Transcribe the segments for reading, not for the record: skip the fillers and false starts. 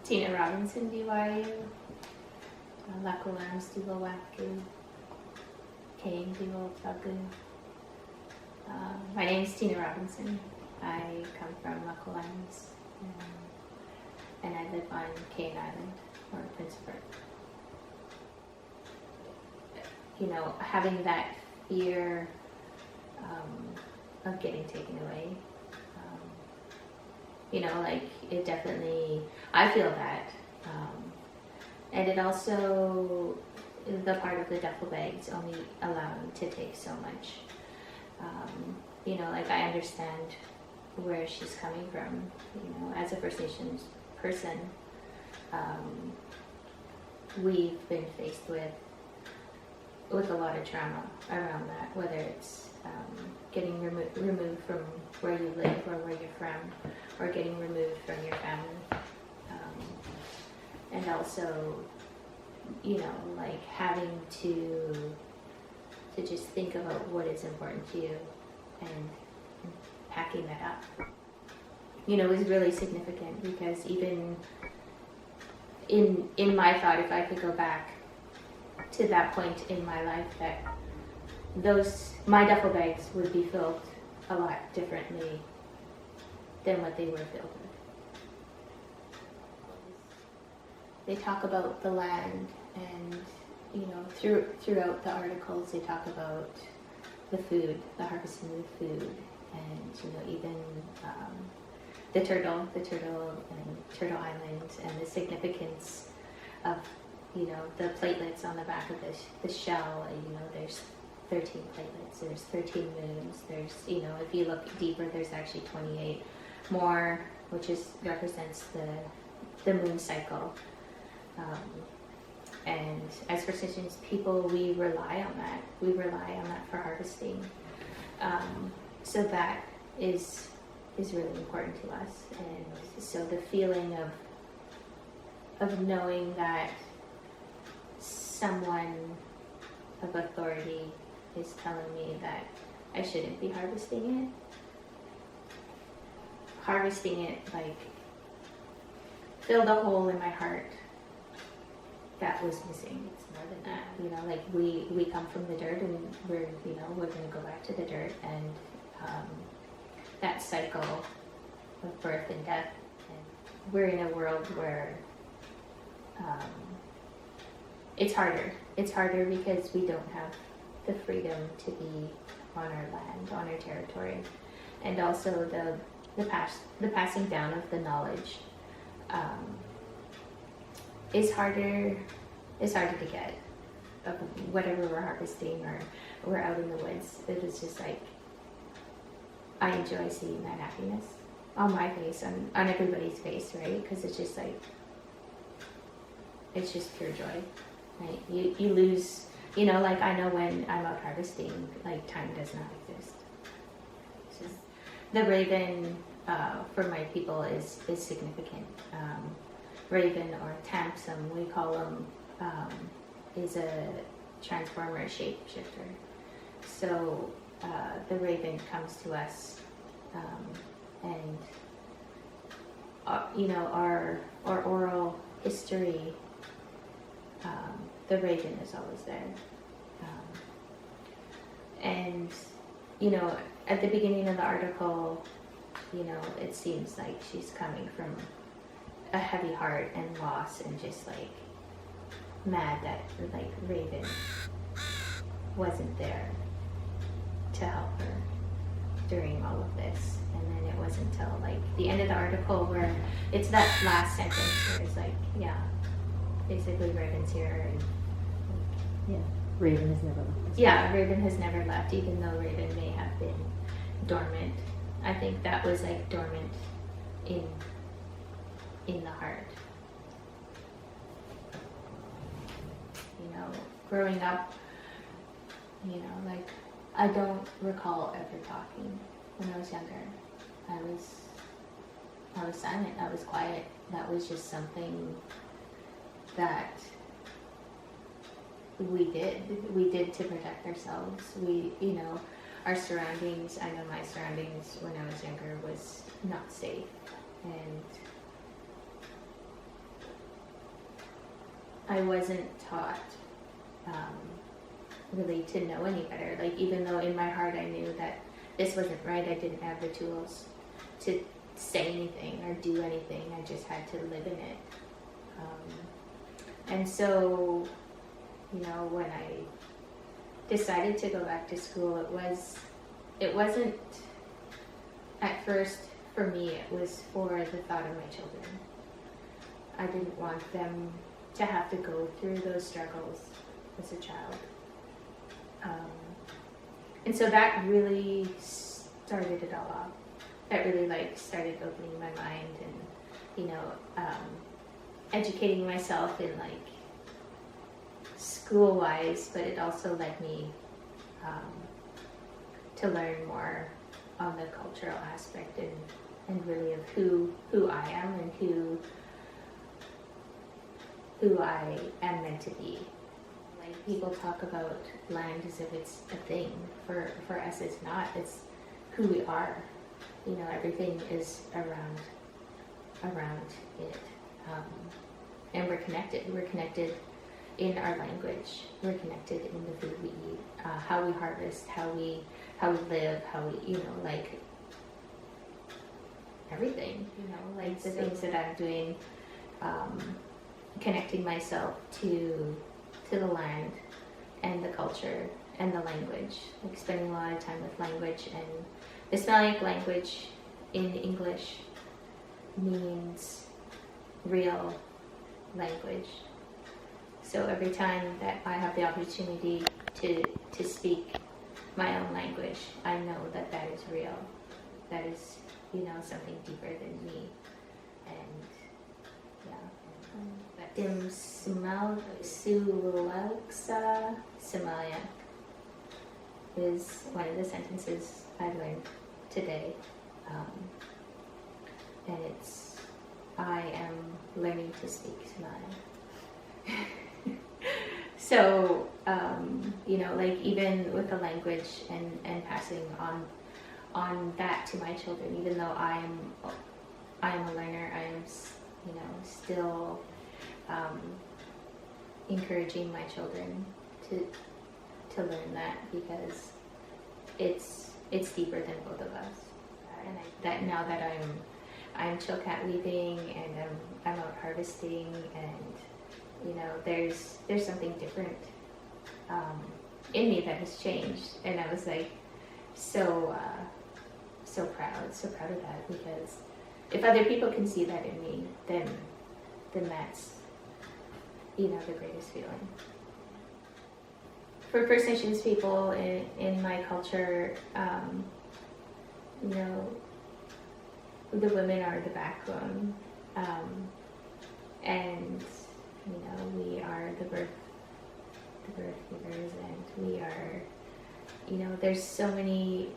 Tina Robinson DYU, Lakulam Stilawaku, Kane Divo Tagu. My name is Tina Robinson. I come from Lakulams, and I live on Kane Island, or Prince Edward. You know, having that fear of getting taken away. You know, like it definitely, I feel that. And it also, the part of the duffel bags only allow me to take so much. You know, like I understand where she's coming from. You know, as a First Nations person, we've been faced with a lot of trauma around that, whether it's getting removed from where you live or where you're from, or getting removed from your family. And also, you know, like having to just think about what is important to you and packing that up. You know, is really significant, because even in my thought, if I could go back to that point in my life, that my duffel bags would be filled a lot differently than what they were filled with. They talk about the land, and you know, throughout the articles they talk about the food, the harvesting of the food, and you know, even the turtle and Turtle Island, and the significance of, you know, the platelets on the back of the shell. You know, there's 13 platelets, there's 13 moons, there's, you know, if you look deeper, there's actually 28 more, which represents the moon cycle. And as First Nations people, we rely on that. We rely on that for harvesting. So that is really important to us. And so the feeling of knowing that someone of authority is telling me that I shouldn't be harvesting it, like, filled a hole in my heart that was missing. It's more than that, you know, like we come from the dirt, and we're going to go back to the dirt, and that cycle of birth and death. And we're in a world where it's harder because we don't have the freedom to be on our land, on our territory, and also the passing down of the knowledge is harder to get, of whatever we're harvesting or we're out in the woods. It is just like, I enjoy seeing that happiness on my face, on everybody's face, right? Because it's just like, it's just pure joy, right? You lose, you know, like I know when I'm out harvesting, like time does not exist. It's just, the raven for my people is significant. Raven, or Tamsum, we call them, is a transformer, a shapeshifter. So the raven comes to us, and you know, our oral history, the raven is always there. And you know, at the beginning of the article, you know, it seems like she's coming from a heavy heart and loss, and just like mad that like Raven wasn't there to help her during all of this. And then it wasn't until like the end of the article where it's that last sentence where it's like, yeah, basically Raven's here, and yeah, Raven has never left. Yeah, Raven has never left, even though Raven may have been dormant. I think that was like dormant in the heart. You know, growing up, you know, like I don't recall ever talking when I was younger. I was silent, I was quiet. That was just something that we did to protect ourselves. We, you know, our surroundings, I know my surroundings when I was younger was not safe. And I wasn't taught really to know any better. Like, even though in my heart I knew that this wasn't right, I didn't have the tools to say anything or do anything. I just had to live in it. And so, you know, when I decided to go back to school, it wasn't at first for me, it was for the thought of my children. I didn't want them to have to go through those struggles as a child. And so that really started it all off. That really started opening my mind and, you know, educating myself in school-wise, but it also led me to learn more on the cultural aspect and really of who I am and who I am meant to be. Like, people talk about land as if it's a thing. For us, it's not. It's who we are. You know, everything is around it. And we're connected. We're connected in our language. We're connected in the food we eat, how we harvest, how we live, how we, you know, like everything. You know, like the things that I'm doing, connecting myself to the land and the culture and the language. Like, spending a lot of time with language. And the Smelliak language in English means real language. So every time that I have the opportunity to speak my own language, I know that that is real. That is, you know, something deeper than me. And yeah. Dim Sulaksa Smelliak is one of the sentences I learned today. And it's, I am learning to speak Smelliak. So, you know, like, even with the language and passing on that to my children, even though I am a learner, I am, you know, still encouraging my children to learn that, because it's deeper than both of us. And that now that I'm chilkat weaving and I'm out harvesting, and, you know, there's something different in me that has changed, and I was like so proud of that, because if other people can see that in me, then that's, you know, the greatest feeling. For First Nations people in my culture, you know, the women are the backbone, and, you know, we are the birth givers, and we are, you know, there's so many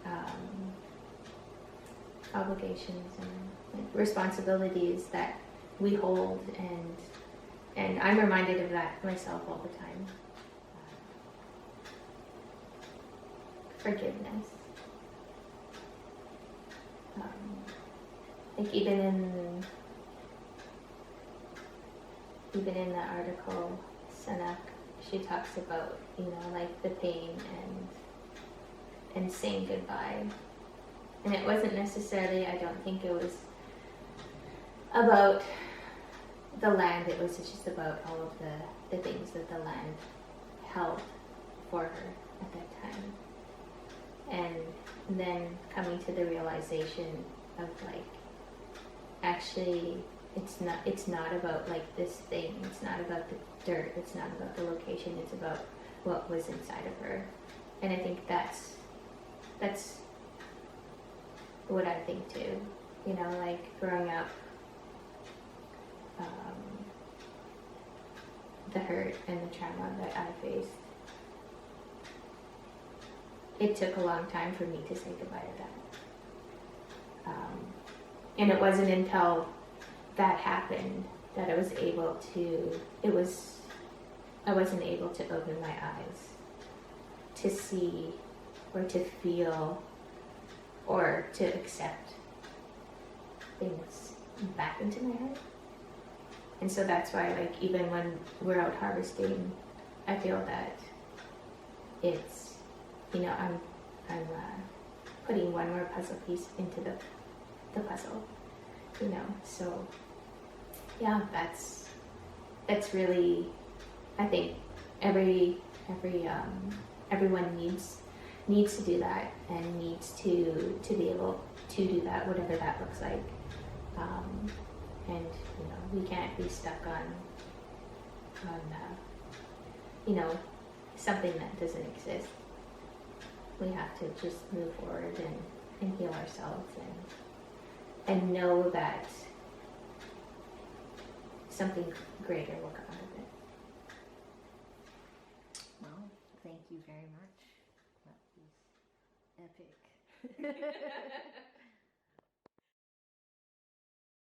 obligations and responsibilities that we hold, and I'm reminded of that myself all the time. Forgiveness. Like, even in the article, Sanak, she talks about, you know, like, the pain and saying goodbye. And it wasn't necessarily, I don't think it was about the land, it was just about all of the things that the land held for her at that time. And then coming to the realization of, like, actually it's not about, like, this thing, it's not about the dirt, it's not about the location, it's about what was inside of her. And I think that's what I think too, you know, like, growing up, the hurt and the trauma that I faced, it took a long time for me to say goodbye to that. And it wasn't until that happened that I wasn't able to open my eyes to see or to feel or to accept things back into my head. And so that's why, like, even when we're out harvesting, I feel that it's, you know, I'm putting one more puzzle piece into the puzzle, you know. So yeah, that's really, I think everyone needs to do that, and needs to be able to do that, whatever that looks like. And you know, we can't be stuck on you know, something that doesn't exist. We have to just move forward and heal ourselves, and know that something greater will come out of it. Well, thank you very much. That was epic.